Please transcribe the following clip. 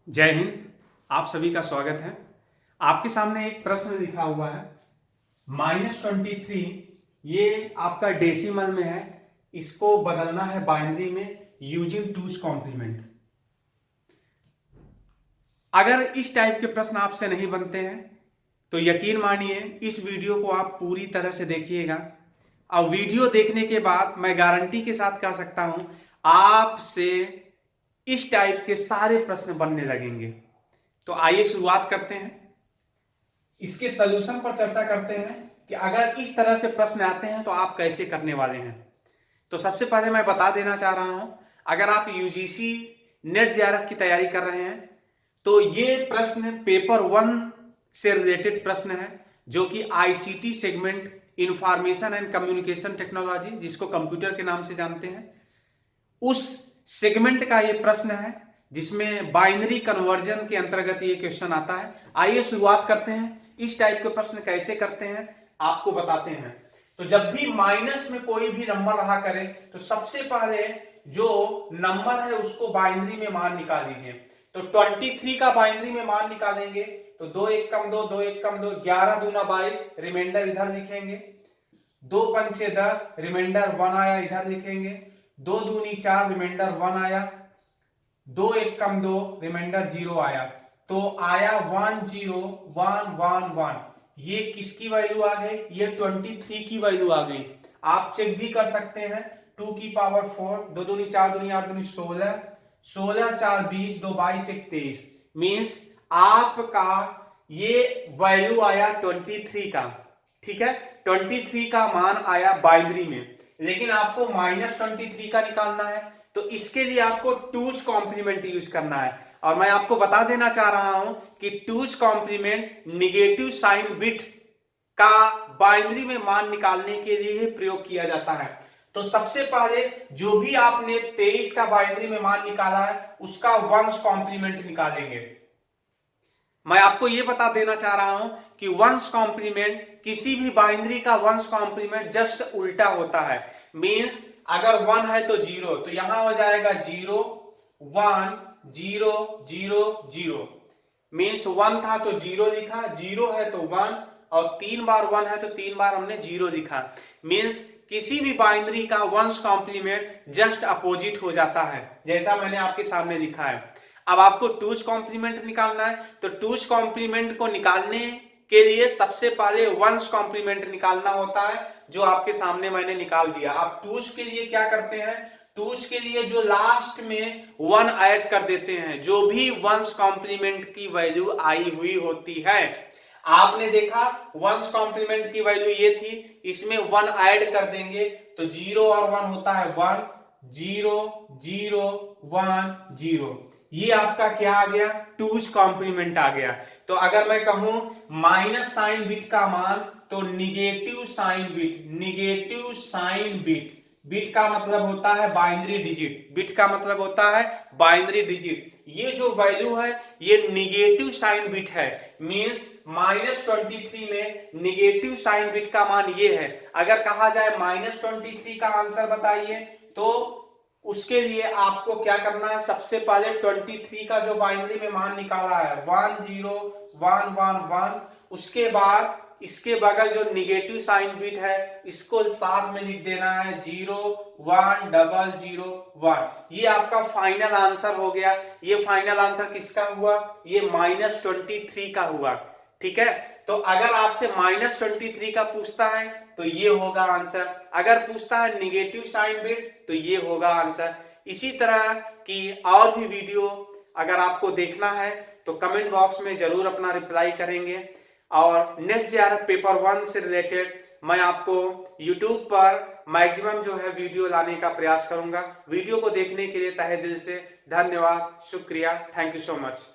जय हिंद। आप सभी का स्वागत है। आपके सामने एक प्रश्न लिखा हुआ है -23। ये आपका डेसिमल में है, इसको बदलना है बाइनरी में यूजिंग टूज कॉम्प्लीमेंट। अगर इस टाइप के प्रश्न आपसे नहीं बनते हैं तो यकीन मानिए इस वीडियो को आप पूरी तरह से देखिएगा। और वीडियो देखने के बाद मैं गारंटी के साथ कह सकता हूं आपसे इस टाइप के सारे प्रश्न बनने लगेंगे। तो आइए शुरुआत करते हैं, इसके सलूशन पर चर्चा करते हैं कि अगर इस तरह से प्रश्न आते हैं तो आप कैसे करने वाले हैं। तो सबसे पहले मैं बता देना चाह रहा हूं, अगर आप यूजीसी नेट जेआरएफ की तैयारी कर रहे हैं तो ये प्रश्न पेपर 1 से रिलेटेड प्रश्न है, जो कि ICT segment information and communication technology, जिसको कंप्यूटर के नाम से जानते हैं, उस सेगमेंट का ये प्रश्न है जिसमें बाइनरी कन्वर्जन के अंतर्गत ये क्वेश्चन आता है। आइए शुरुआत करते हैं, इस टाइप के प्रश्न कैसे करते हैं आपको बताते हैं। तो जब भी माइनस में कोई भी नंबर रहा करे तो सबसे पहले जो नंबर है उसको बाइनरी में मान निकाल लीजिए। तो 23 का बाइनरी में मान निकालेंगे तो 2 1 कम 2, 2 1 कम 2, 11 दूना 22, रिमाइंडर इधर लिखेंगे। 2 पंचे 10, रिमाइंडर 1 आया, इधर लिखेंगे। 2 दूनी 4, रिमाइंडर 1 आया। 2 1 कम 2, रिमाइंडर 0 आया। तो आया 1 0 1 1 1। ये किसकी वैल्यू आ गई? ये 23 की वैल्यू आ गई। आप चेक भी कर सकते हैं। 2 की पावर 4, 2 दूनी 4 दूनी 8 दूनी 16, 16 4 20, 2 22 1 23। मीन्स आपका ये वैल्यू आया 23 का। ठीक है, 23 का मान आया बाइनरी में, लेकिन आपको -23 का निकालना है तो इसके लिए आपको टूज कॉम्प्लीमेंट यूज करना है। और मैं आपको बता देना चाह रहा हूं कि two's complement negative sign bit का बाइनरी में मान निकालने के लिए प्रयोग किया जाता है। तो सबसे पहले जो भी आपने 23 का बाइनरी में मान निकाला है उसका वंश कॉम्प्लीमेंट निकालेंगे। मैं आपको यह बता देना चाह रहा हूं कि वंश कॉम्प्लीमेंट, किसी भी बाइनरी का वंश कॉम्प्लीमेंट जस्ट उल्टा होता है। मींस अगर 1 है तो 0, तो यहां हो जाएगा 0 1 0 0 0। मींस 1 था तो 0 लिखा, 0 है तो 1, और 3 बार 1 है तो 3 बार हमने 0 लिखा। मींस किसी भी बाइनरी का वंश कॉम्प्लीमेंट जस्ट अपोजिट हो जाता है, जैसा मैंने आपके सामने लिखा है। अब आपको टूज कॉम्प्लीमेंट निकालना है, तो टूज कॉम्प्लीमेंट को निकालने के लिए सबसे पहले वंश कॉम्प्लीमेंट निकालना होता है, जो आपके सामने मैंने निकाल दिया। आप टूज के लिए क्या करते हैं? टूज के लिए जो लास्ट में 1 ऐड कर देते हैं, जो भी वंश कॉम्प्लीमेंट की वैल्यू आई हुई होती है। आपने देखा वंश कॉम्प्लीमेंट की वैल्यू ये थी, इसमें 1 ऐड कर देंगे तो 0 और 1 होता है 1 0 0 1 0। ये आपका क्या आ गया? टूज कॉम्प्लीमेंट आ गया। तो अगर मैं कहूं माइनस साइन बिट का मान, तो negative sign bit, negative sign bit, bit का मतलब होता है बाइनरी डिजिट, बिट का मतलब होता है बाइनरी डिजिट। ये जो वैल्यू है ये निगेटिव साइन बिट है। मींस -23 में निगेटिव साइन बिट का मान ये है। अगर कहा जाए -23 का आंसर बताइए, तो उसके लिए आपको क्या करना है? सबसे पहले 23 का जो बाइनरी में मान निकाला है 1 0 1 1 1, उसके बाद इसके बगल जो निगेटिव साइन बिट है इसको साथ में लिख देना है 0 1 0 0 1। ये आपका फाइनल आंसर हो गया। ये फाइनल आंसर किसका हुआ? ये -23 का हुआ। ठीक है, तो अगर आपसे -23 का पूछता है तो ये होगा आंसर। अगर पूछता है निगेटिव साइन बिट तो ये होगा आंसर। इसी तरह की और भी वीडियो अगर आपको देखना है तो कमेंट बॉक्स में जरूर अपना रिप्लाई करेंगे। और नेट जेआरएफ पेपर 1 से रिलेटेड मैं आपको यूट्यूब पर मैक्सिमम जो है वीडियो लाने का प्रयास करूंगा। वीडियो को देखने के लिए तहे दिल से धन्यवाद, शुक्रिया, थैंक यू सो मच।